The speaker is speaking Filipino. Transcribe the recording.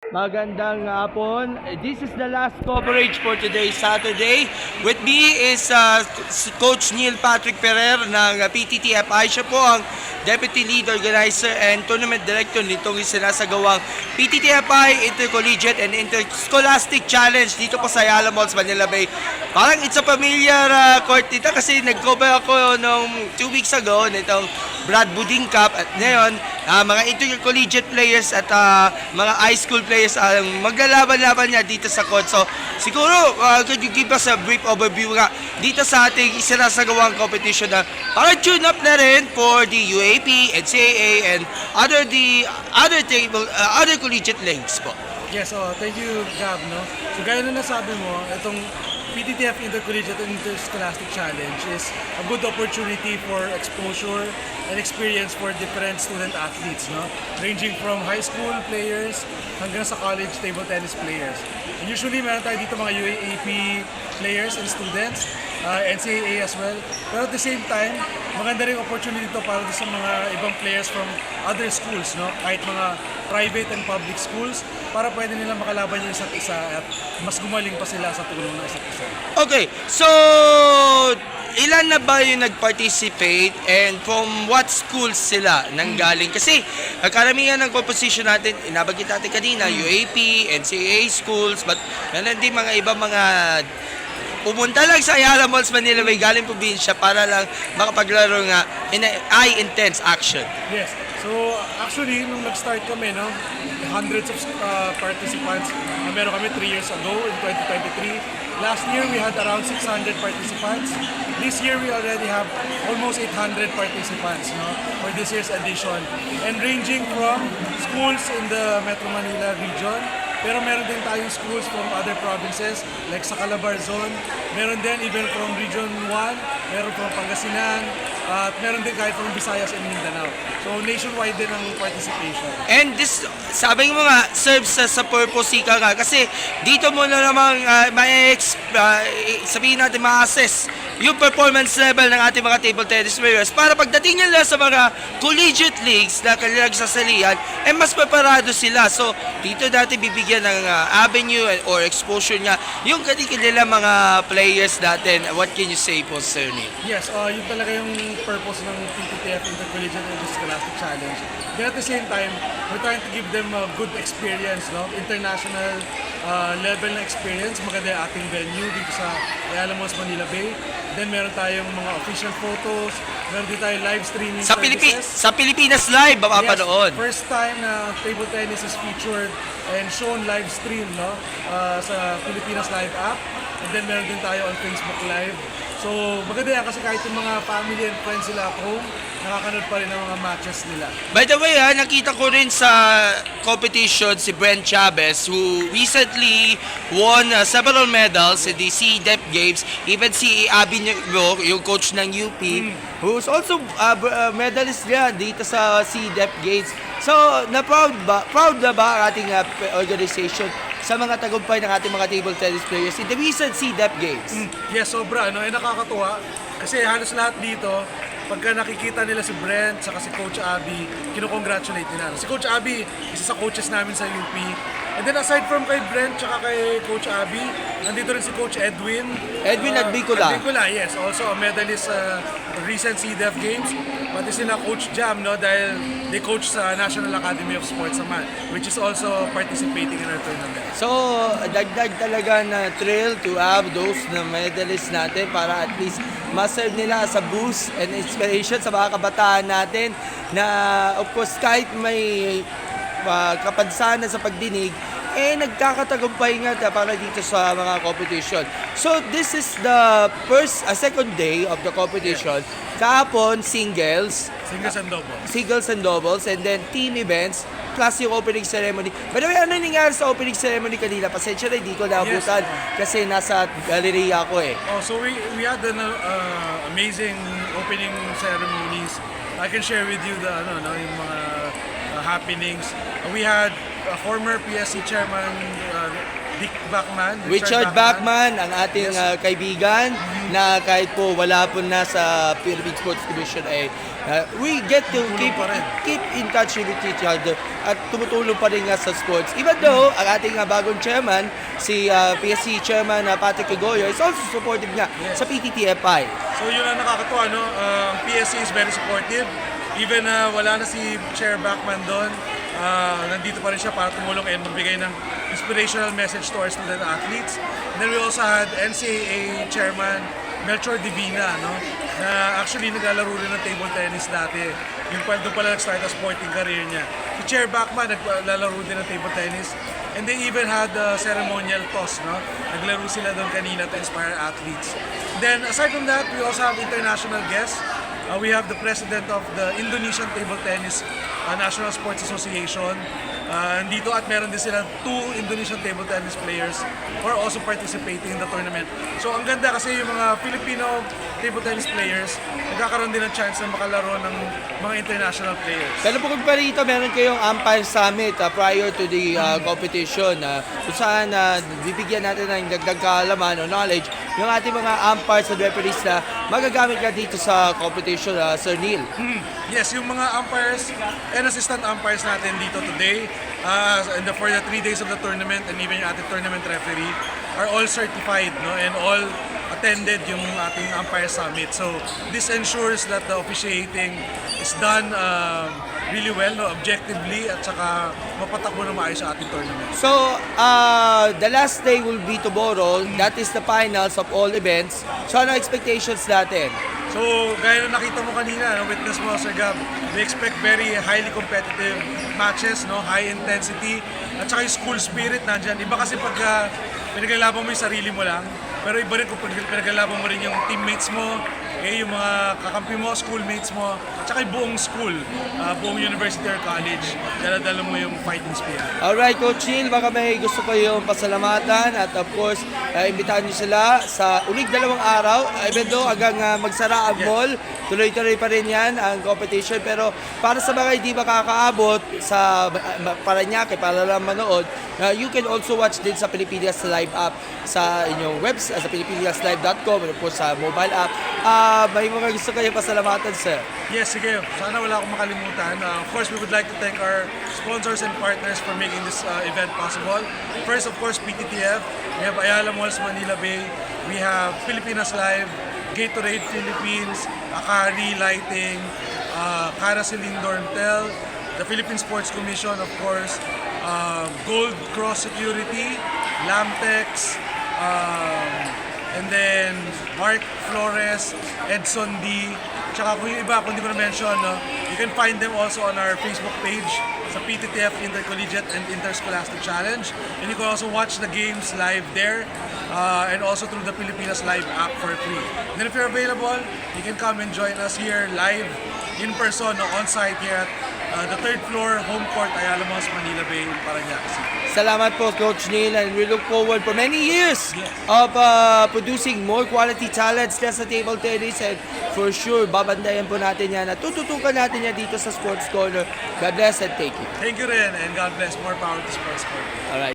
Magandang hapon. This is the last coverage for today, Saturday. With me is Coach Neil Patrick Ferrer ng PTTFI. Siya po ang Deputy Lead Organizer and Tournament Director nitong isinasagawang PTTFI Intercollegiate and Interscholastic Challenge dito po sa Ayala Malls, Manila Bay. Parang it's a familiar court dito kasi nag-cover ako nung 2 weeks ago nitong Brad Buding Cup at ngayon mga intercollegiate players at mga high school players ang maglalaban-laban niya dito sa court. So siguro could you give us a brief overview nga dito sa ating isinasagawang competition na para tune up na rin for the UAP, NCAA and other collegiate leagues po. Yes, thank you, Gab. No? So gaya na nasabi mo, itong PTTF Intercollegiate and Interscholastic Challenge is a good opportunity for exposure and experience for different student athletes, no? Ranging from high school players hanggang sa college table tennis players. And usually meron tayo dito mga UAAP players and students, NCAA as well. Pero at the same time, maganda rin opportunity to para sa mga ibang players from other schools, no? Kahit mga private and public schools, para pwede nila makalaban yung isa't isa at mas gumaling pa sila sa tulong ng isa't isa. Okay, so ilan na ba yung nag-participate and from what schools sila nanggaling? Kasi karamihan ng composition natin, inabagit natin kanina, UAP, NCAA schools, but meron din mga ibang mga pumunta lang sa Ayala Malls, Manila Bay, galing probinsya para lang makapaglaro nga in a high-intense action. Yes. So actually, nung nag-start kami, no, hundreds of participants. Meron kami 3 years ago in 2023. Last year, we had around 600 participants. This year, we already have almost 800 participants, no, for this year's edition. And ranging from schools in the Metro Manila region, pero meron din tayong schools from other provinces like sa Calabar Zone. Meron din even from Region 1, meron from Pangasinan, at meron din kahit from Visayas and Mindanao. So nationwide din ang participation. And this, sabi mo nga, serves sa purpose ka nga. Kasi dito mo na namang sabihin natin, ma-assess yung performance level ng ating mga table tennis players para pagdating nila sa mga collegiate leagues na kanilang sasalihan, mas preparado sila. So, dito natin bibigyan ng avenue or exposure nga yung kanila mga players natin. What can you say po, Sir Neil? Yes, yun talaga yung purpose ng PTTF Intercollegiate and Interscholastic Challenge. Then at the same time, we're trying to give them a good experience, no? International level na experience. Maganda yung ating venue dito sa Ayala Malls, Manila Bay. Then meron tayong mga official photos, meron din tayong live streaming services. Sa Pilipinas Live, mapapanood. Yes, first time na table tennis is featured and shown live stream, no? Sa Pilipinas Live app. And then meron din tayo on Facebook Live. So maganda yan kasi kahit yung mga family and friends sila at home, nakakanood pa rin ng mga matches nila. By the way, nakita ko rin sa competition si Brent Chavez who recently won several medals in the CDEP Games. Even si Abby Nyo, yung coach ng UP, who's also medalist niya dito sa CDEP Games. So, proud na ba ang ating organization sa mga tagumpay ng ating mga table tennis players in the recent CDEP Games? Yes, sobra. Nakakatuwa kasi halos lahat dito, pagka nakikita nila si Brent saka si Coach Abby, kinukongratulate nila. Si Coach Abby, isa sa coaches namin sa UP. And then aside from kay Brent saka kay Coach Abby, nandito rin si Coach Edwin. Edwin Adbicola. Adbicola, yes. Also a medalist sa recent CDEF Games. Pati sila Coach Jam, no? Dahil they coach sa National Academy of Sports naman, which is also participating in our tournament. So, dagdag talaga na thrill to have those na medalists natin para at least ma-serve nila as a boost and inspiration sa mga kabataan natin na of course kahit may kapansanan sa pagdinig, nagkakatagumpay nga para dito sa mga competition. So, this is the second day of the competition. Kahapon, singles and doubles, and then team events, plus yung opening ceremony. By the way, ano nangyari sa opening ceremony kanina? Pasensya na, hindi ko naabutan kasi nasa galleria ako So we had an amazing opening ceremonies. I can share with you yung mga happenings. We had former PSC chairman Dick Bachman. Richard Bachman, ang ating kaibigan na kahit po wala po na sa Philippine Sports Commission ay we get to keep in touch with each other at tumutulong pa rin nga sa sports. Even though ang ating bagong chairman, si PSC Chairman Patrick Igoyo is also supportive nga sa PTTFI. So yun ang nakakatuwa, no? PSC is very supportive. Even wala na si Chair Bachman doon, nandito pa rin siya para tumulong and magbigay ng inspirational message to our student athletes. And then we also had NCAA Chairman Melchor Divina, no? Na actually naglalaro rin ng table tennis dati. Yung doon pala nag-start ang sporting career niya. Si Chair Bachman naglalaro din ng table tennis. And they even had ceremonial toss, no? Naglaro sila doon kanina to inspire athletes. Then aside from that, we also have international guests. We have the president of the Indonesian Table Tennis National Sports Association. Dito at meron din sila 2 Indonesian table tennis players who are also participating in the tournament. So ang ganda kasi yung mga Filipino table tennis players nagkakaroon din ng chance na makalaro ng mga international players. Pero bukod pa rito, meron kayong Umpire Summit prior to the competition kung saan bibigyan natin ng dagdag kaalaman o knowledge yung ating mga umpires at referees na magagamit ka dito sa competition, Sir Neil. Yes, yung mga umpires and assistant umpires natin dito today for the 3 days of the tournament and even yung ating tournament referee are all certified, no, and all attended yung ating Umpire Summit. So this ensures that the officiating is done really well, no, objectively, at saka mapatakbo na maayos sa ating tournament. So, the last day will be tomorrow. That is the finals of all events. So, ano expectations natin? So, gaya na nakita mo kanina, no, witness mo, Sir Gab, we expect very highly competitive matches, no, high intensity, at saka yung school spirit nandyan. Iba kasi pag pinaglalaban mo yung sarili mo lang, pero iba rin kung pinaglalaban mo rin yung teammates mo, yung mga kakampi mo, schoolmates mo, at saka yung buong school, buong university or college, dala-dala mo yung fighting spirit. Alright, Coach Neil, baka may gusto ko yung pasalamatan at of course, imbitahan nyo sila sa ulig 2 araw. Even though hanggang magsara ang mall, tuloy-tuloy pa rin yan ang competition. Pero para sa mga hindi makakaabot sa Paranaque, para lang manood, you can also watch din sa Pilipinas Live app sa inyong website, sa pilipinaslive.com, and of course sa mobile app. May mga gusto kayo pasalamatan, sir. Yes, sige. Sana wala akong makalimutan. Of course, we would like to thank our sponsors and partners for making this event possible. First, of course, PTTF. We have Ayala Malls Manila Bay. We have Pilipinas Live, Gatorade Philippines, Akari Lighting, Cara Cylinder Tel, the Philippine Sports Commission, of course, Gold Cross Security, Lamtex, and then Mark Flores, Edson D. Tsaka kung yung iba, kung hindi ko na-mention, no, you can find them also on our Facebook page sa PTTF Intercollegiate and Interscholastic Challenge. And you can also watch the games live there and also through the Pilipinas Live app for free. And then if you're available, you can come and join us here live in person, no, on-site here at the 3rd floor, home court, Ayala Malls, Manila Bay, Paranaque City. Salamat po, Coach Neil, and we look forward for many years of producing more quality talents na sa table tennis, and for sure, babandayan po natin yan at tututukan natin yan dito sa Sports Corner. God bless and thank you. Thank you rin, and God bless. More power to Sports Corner. Alright.